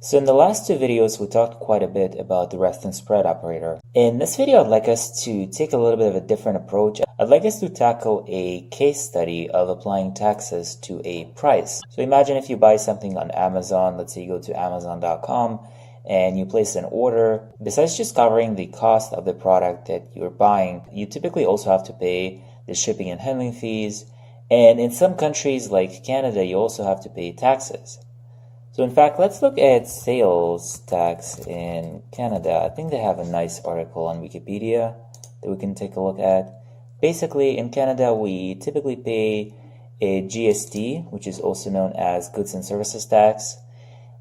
So in the last two videos, we talked quite a bit about the rest and spread operator. In this video, I'd like us to take a little bit of a different approach. I'd like us to tackle a case study of applying taxes to a price. So imagine if you buy something on Amazon, let's say you go to Amazon.com and you place an order. Besides just covering the cost of the product that you're buying, you typically also have to pay the shipping and handling fees. And in some countries like Canada, you also have to pay taxes. So in fact, let's look at sales tax in Canada. I think they have a nice article on Wikipedia that we can take a look at. Basically, in Canada, we typically pay a GST, which is also known as Goods and Services Tax,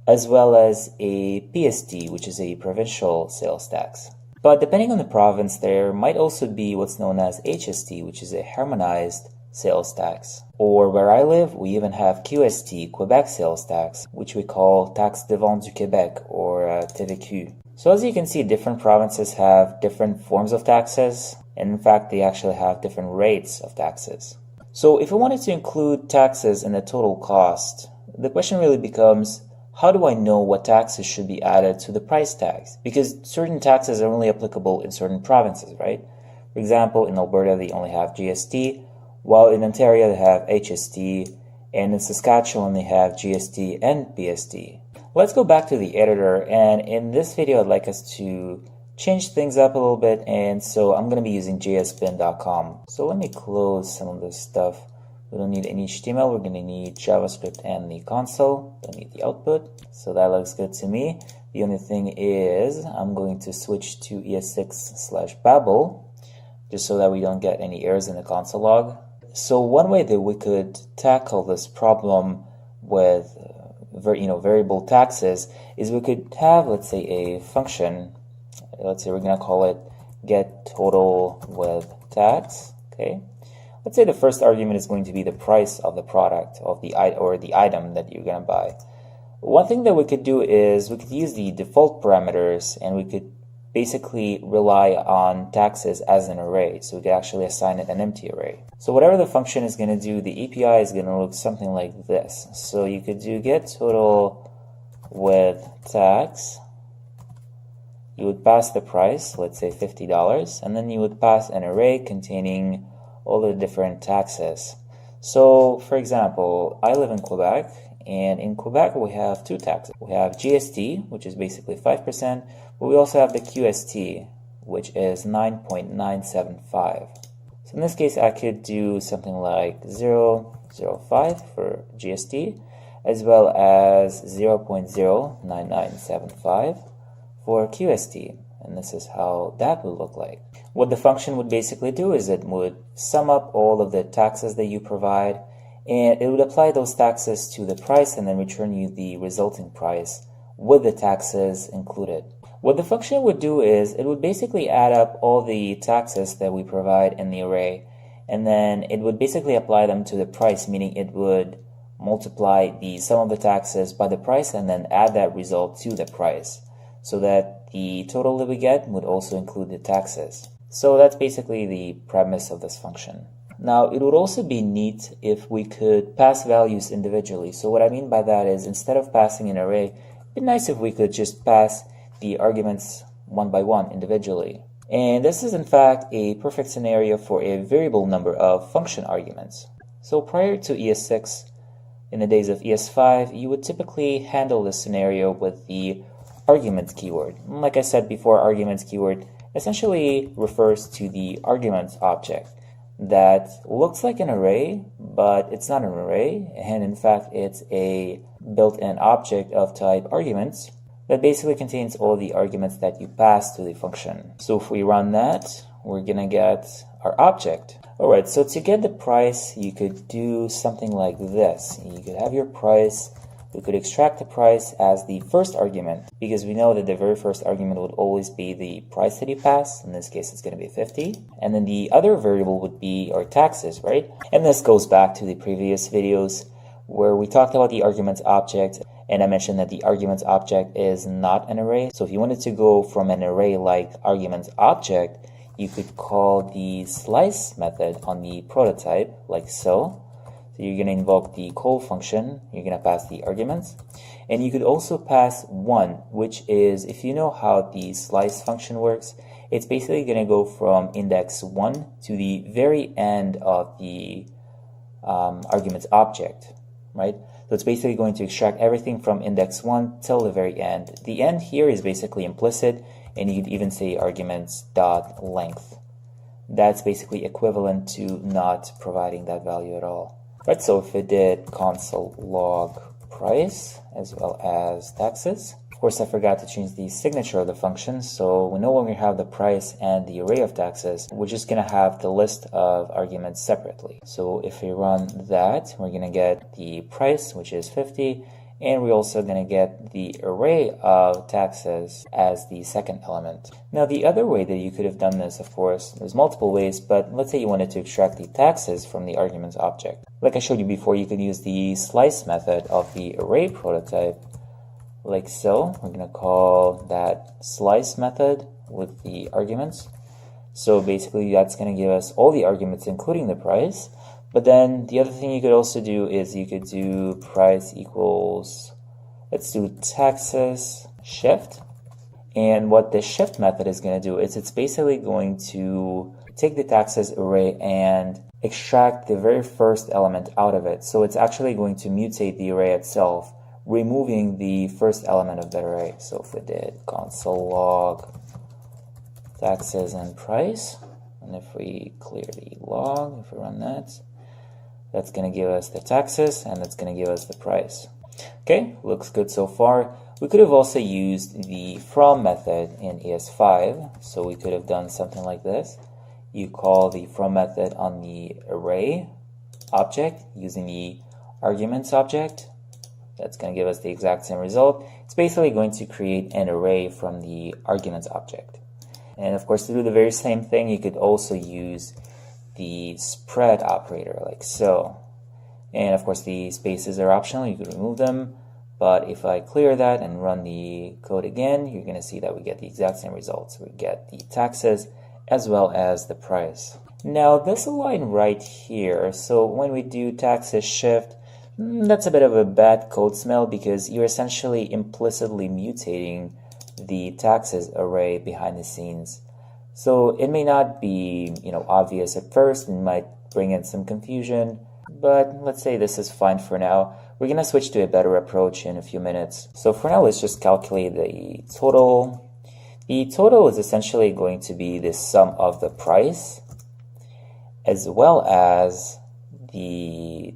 as well as a PST, which is a provincial sales tax. But depending on the province, there might also be what's known as HST, which is a harmonized sales tax. Or where I live, we even have QST, Quebec sales tax, which we call Taxe de Vente du Québec, or TVQ. So as you can see, different provinces have different forms of taxes, and in fact, they actually have different rates of taxes. So if we wanted to include taxes in the total cost, the question really becomes, how do I know what taxes should be added to the price tags? Because certain taxes are only applicable in certain provinces, right? For example, in Alberta, they only have GST, while in Ontario they have HST, and in Saskatchewan they have GST and PST. Let's go back to the editor, and in this video I'd like us to change things up a little bit, and so I'm going to be using jsbin.com. So let me close some of this stuff. We don't need any HTML, we're going to need JavaScript and the console. Don't need the output, so that looks good to me. The only thing is I'm going to switch to ES6/Babel, just so that we don't get any errors in the console log. So one way that we could tackle this problem with variable taxes is we could have, let's say, a function. Let's say we're going to call it get total with tax. Okay. Let's say the first argument is going to be the price of the product of the item that you're going to buy. One thing that we could do is we could use the default parameters, and we could basically rely on taxes as an array. So we could actually assign it an empty array. So whatever the function is going to do, the API is going to look something like this. So you could do get total with tax. You would pass the price, let's say $50, and then you would pass an array containing all the different taxes. So for example, I live in Quebec, and in Quebec we have two taxes. We have GST, which is basically 5%, but we also have the QST, which is 9.975. So in this case, I could do something like 0.05 for GST, as well as 0.09975 for QST. And this is how that would look like. What the function would basically do is it would sum up all of the taxes that you provide, and it would apply those taxes to the price and then return you the resulting price with the taxes included. What the function would do is it would basically add up all the taxes that we provide in the array, and then it would basically apply them to the price, meaning it would multiply the sum of the taxes by the price and then add that result to the price, so that the total that we get would also include the taxes. So that's basically the premise of this function. Now, it would also be neat if we could pass values individually. So what I mean by that is, instead of passing an array, it'd be nice if we could just pass the arguments one by one individually. And this is in fact a perfect scenario for a variable number of function arguments. So prior to ES6, in the days of ES5, you would typically handle this scenario with the arguments keyword. Like I said before, arguments keyword essentially refers to the arguments object that looks like an array, but it's not an array, and in fact it's a built-in object of type arguments that basically contains all the arguments that you pass to the function. So if we run that, we're gonna get our object. Alright, so to get the price, you could do something like this. You could have your price. We could extract the price as the first argument, because we know that the very first argument would always be the price that you pass. In this case, it's going to be 50. And then the other variable would be our taxes, right? And this goes back to the previous videos where we talked about the arguments object, and I mentioned that the arguments object is not an array. So if you wanted to go from an array like arguments object, you could call the slice method on the prototype like so. So you're going to invoke the call function, you're going to pass the arguments, And you could also pass 1, which is, if you know how the slice function works, it's basically going to go from index 1 to the very end of the argument's object, right? So it's basically going to extract everything from index 1 till the very end. The end here is basically implicit, and you could even say arguments dot length. That's basically equivalent to not providing that value at all. Right, so if we did console log price as well as taxes. Of course, I forgot to change the signature of the function, so we no longer have the price and the array of taxes. We're just going to have the list of arguments separately. So if we run that, we're going to get the price, which is 50, and we're also going to get the array of taxes as the second element. Now, the other way that you could have done this, of course, there's multiple ways, but let's say you wanted to extract the taxes from the arguments object. Like I showed you before, you could use the slice method of the array prototype, like so. We're going to call that slice method with the arguments. So basically, that's going to give us all the arguments, including the price. But then the other thing you could also do is you could do price equals, let's do taxes shift. And what the shift method is going to do is it's basically going to take the taxes array and extract the very first element out of it. So it's actually going to mutate the array itself, removing the first element of that array. So if we did console log taxes and price, and if we clear the log, if we run that, that's going to give us the taxes, and that's going to give us the price. Okay, looks good so far. We could have also used the from method in ES5, so we could have done something like this. You call the from method on the array object using the arguments object. That's going to give us the exact same result. It's basically going to create an array from the arguments object. And of course, to do the very same thing, you could also use the spread operator, like so. And of course, the spaces are optional. You could remove them. But if I clear that and run the code again, you're going to see that we get the exact same results. We get the taxes as well as the price. Now, this line right here, so when we do taxes shift, that's a bit of a bad code smell because you're essentially implicitly mutating the taxes array behind the scenes. So it may not be, obvious at first, and might bring in some confusion, but let's say this is fine for now. We're going to switch to a better approach in a few minutes. So for now, let's just calculate the total. The total is essentially going to be the sum of the price as well as the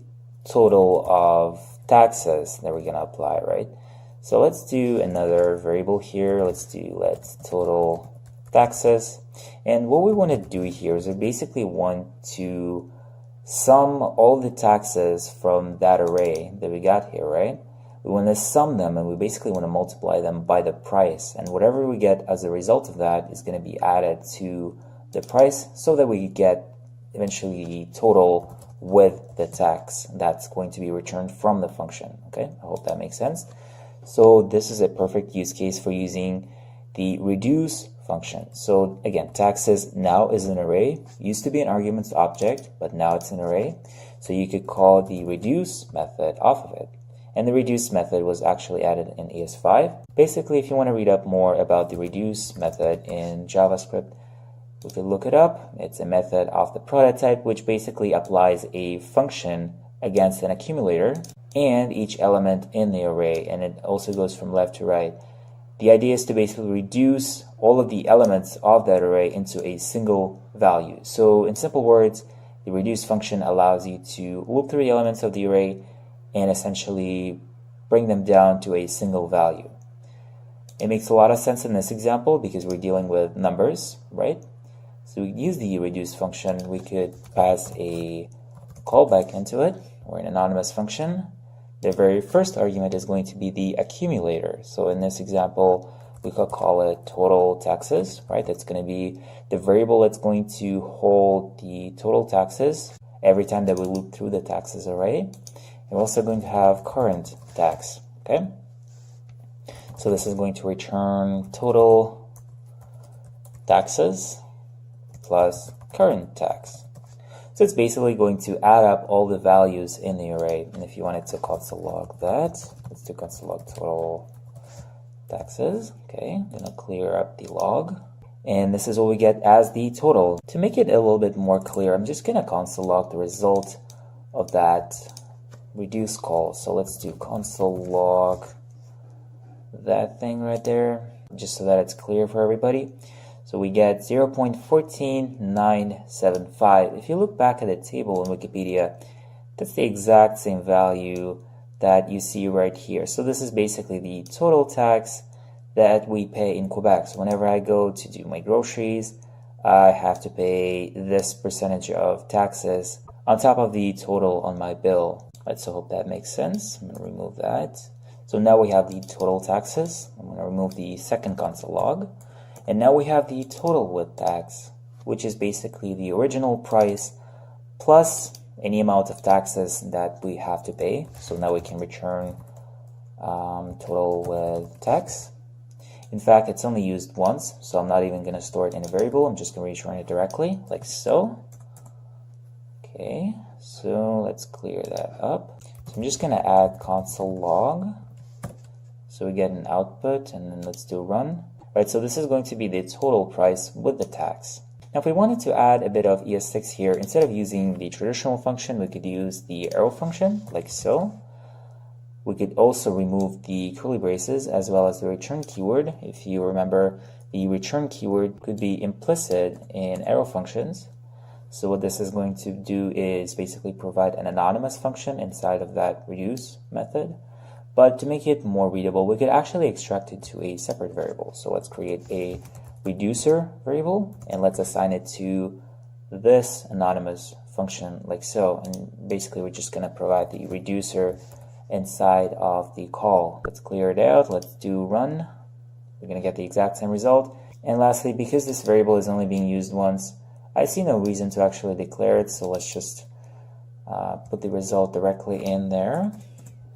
total of taxes that we're going to apply, right? So let's do another variable here. Let's total taxes. And what we want to do here is we basically want to sum all the taxes from that array that we got here, right? We want to sum them, and we basically want to multiply them by the price. And whatever we get as a result of that is going to be added to the price so that we get eventually the total with the tax that's going to be returned from the function. Okay, I hope that makes sense. So this is a perfect use case for using the reduce function. So again, taxes now is an array. Used to be an arguments object, but now it's an array. So you could call the reduce method off of it. And the reduce method was actually added in ES5. Basically, if you want to read up more about the reduce method in JavaScript, we could look it up. It's a method of the prototype, which basically applies a function against an accumulator and each element in the array, and it also goes from left to right. The idea is to basically reduce all of the elements of that array into a single value. So in simple words, the reduce function allows you to loop through the elements of the array and essentially bring them down to a single value. It makes a lot of sense in this example because we're dealing with numbers, right? So we use the reduce function. We could pass a callback into it, or an anonymous function. The very first argument is going to be the accumulator. So in this example, we could call it total taxes, right? That's going to be the variable that's going to hold the total taxes every time that we loop through the taxes array. We're also going to have current tax, okay? So this is going to return total taxes plus current tax. So it's basically going to add up all the values in the array. And if you wanted to console log that, let's do console log total taxes. Okay, I'm gonna clear up the log. And this is what we get as the total. To make it a little bit more clear, I'm just gonna console log the result of that reduce call. So let's do console log that thing right there, just so that it's clear for everybody. So we get 0.14975. If you look back at the table in Wikipedia, that's the exact same value that you see right here. So this is basically the total tax that we pay in Quebec. So whenever I go to do my groceries, I have to pay this percentage of taxes on top of the total on my bill. Right, so I hope that makes sense. I'm going to remove that. So now we have the total taxes. I'm going to remove the second console log. And now we have the total with tax, which is basically the original price plus any amount of taxes that we have to pay. So now we can return total with tax. In fact, it's only used once, so I'm not even going to store it in a variable. I'm just going to return it directly, like so. Okay, so let's clear that up. So I'm just going to add console log. So we get an output, and then let's do run. Right, so this is going to be the total price with the tax. Now, if we wanted to add a bit of ES6 here, instead of using the traditional function, we could use the arrow function, like so. We could also remove the curly braces as well as the return keyword. If you remember, the return keyword could be implicit in arrow functions. So what this is going to do is basically provide an anonymous function inside of that reduce method. But to make it more readable, we could actually extract it to a separate variable. So let's create a reducer variable and let's assign it to this anonymous function like so. And basically we're just going to provide the reducer inside of the call. Let's clear it out. Let's do run. We're going to get the exact same result. And lastly, because this variable is only being used once, I see no reason to actually declare it. So let's just put the result directly in there.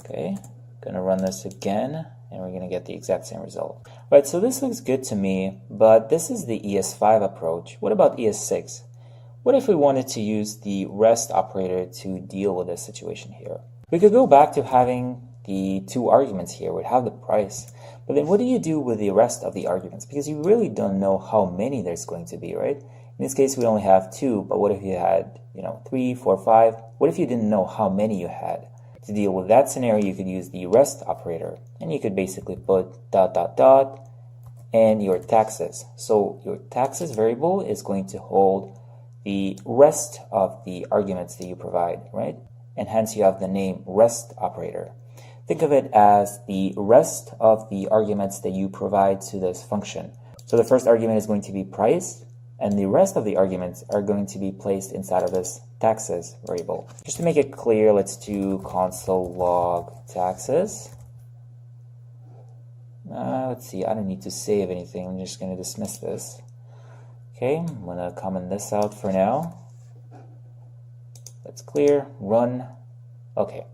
Okay. Gonna run this again and we're gonna get the exact same result. Right, so this looks good to me, but this is the ES5 approach. What about ES6? What if we wanted to use the rest operator to deal with this situation here? We could go back to having the two arguments here. We'd have the price, but then what do you do with the rest of the arguments? Because you really don't know how many there's going to be, right? In this case, we only have 2, but what if you had, 3, 4, 5? What if you didn't know how many you had? To deal with that scenario, you could use the rest operator, and you could basically put ... and your taxes. So your taxes variable is going to hold the rest of the arguments that you provide, right? And hence you have the name rest operator. Think of it as the rest of the arguments that you provide to this function. So the first argument is going to be price, and the rest of the arguments are going to be placed inside of this taxes variable. Just to make it clear, let's do console log taxes. Let's see, I don't need to save anything. I'm just going to dismiss this. Okay, I'm going to comment this out for now. Let's clear, run. Okay.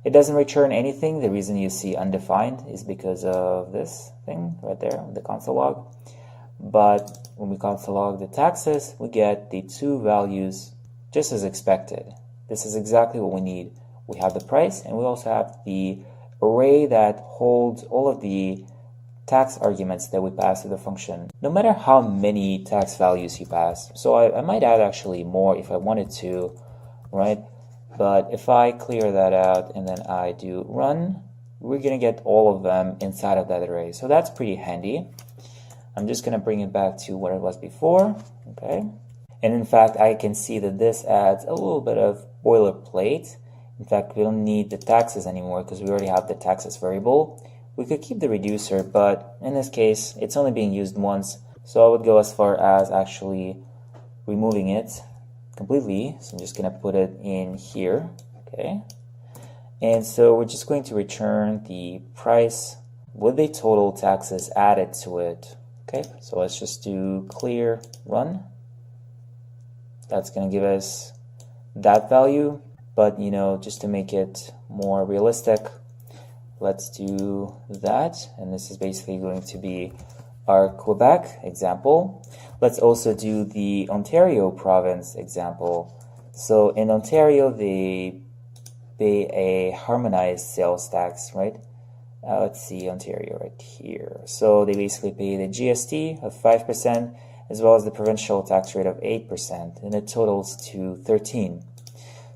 It doesn't return anything. The reason you see undefined is because of this thing right there, the console log. But when we console log the taxes, we get the 2 values just as expected. This is exactly what we need. We have the price, and we also have the array that holds all of the tax arguments that we pass to the function, no matter how many tax values you pass. So I might add actually more if I wanted to, right? But if I clear that out and then I do run, we're going to get all of them inside of that array. So that's pretty handy. I'm just going to bring it back to what it was before. Okay. And in fact, I can see that this adds a little bit of boilerplate. In fact, we don't need the taxes anymore because we already have the taxes variable. We could keep the reducer, but in this case, it's only being used once. So I would go as far as actually removing it completely. So I'm just going to put it in here. Okay. And so we're just going to return the price with the total taxes added to it. Okay, so let's just do clear run. That's going to give us that value, but just to make it more realistic, let's do that. And this is basically going to be our Quebec example. Let's also do the Ontario province example. So in Ontario, they pay a harmonized sales tax, right? Let's see Ontario right here. So they basically pay the GST of 5% as well as the provincial tax rate of 8%, and it totals to 13.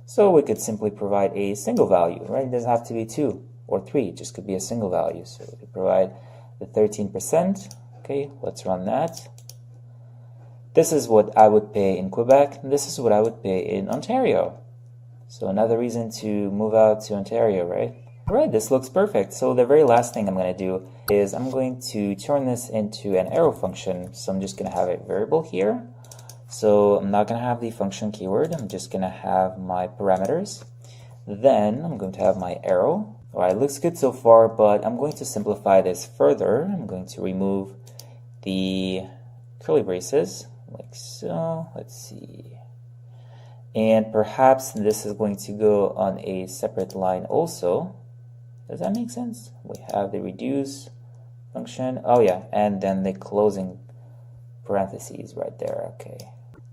So we could simply provide a single value, right? It doesn't have to be 2 or 3, it just could be a single value. So we could provide the 13%. Okay, let's run that. This is what I would pay in Quebec, and this is what I would pay in Ontario. So another reason to move out to Ontario, right? All right, this looks perfect. So the very last thing I'm going to do is I'm going to turn this into an arrow function. So I'm just going to have a variable here. So I'm not going to have the function keyword. I'm just going to have my parameters. Then I'm going to have my arrow. All right, looks good so far, but I'm going to simplify this further. I'm going to remove the curly braces like so. Let's see. And perhaps this is going to go on a separate line also. Does that make sense? We have the reduce function. Oh yeah, and then the closing parentheses right there. Okay.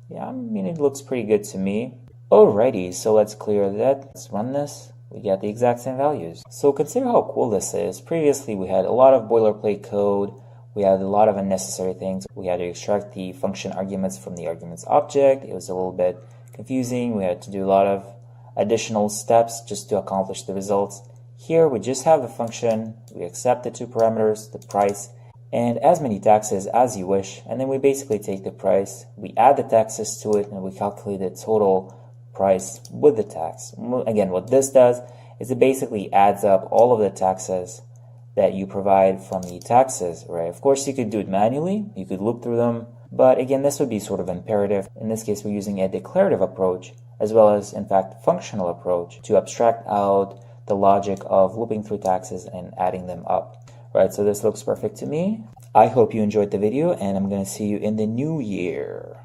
Yeah, I mean, it looks pretty good to me. Alrighty, so let's clear that. Let's run this. We get the exact same values. So consider how cool this is. Previously, we had a lot of boilerplate code. We had a lot of unnecessary things. We had to extract the function arguments from the arguments object. It was a little bit confusing. We had to do a lot of additional steps just to accomplish the results. Here we just have the function, we accept the two parameters, the price, and as many taxes as you wish, and then we basically take the price, we add the taxes to it, and we calculate the total price with the tax. Again, what this does is it basically adds up all of the taxes that you provide from the taxes, right? Of course, you could do it manually, you could look through them, but again, this would be sort of imperative. In this case, we're using a declarative approach, as well as, in fact, functional approach to abstract out the logic of looping through taxes and adding them up. Right, so this looks perfect to me. I hope you enjoyed the video, and I'm going to see you in the new year.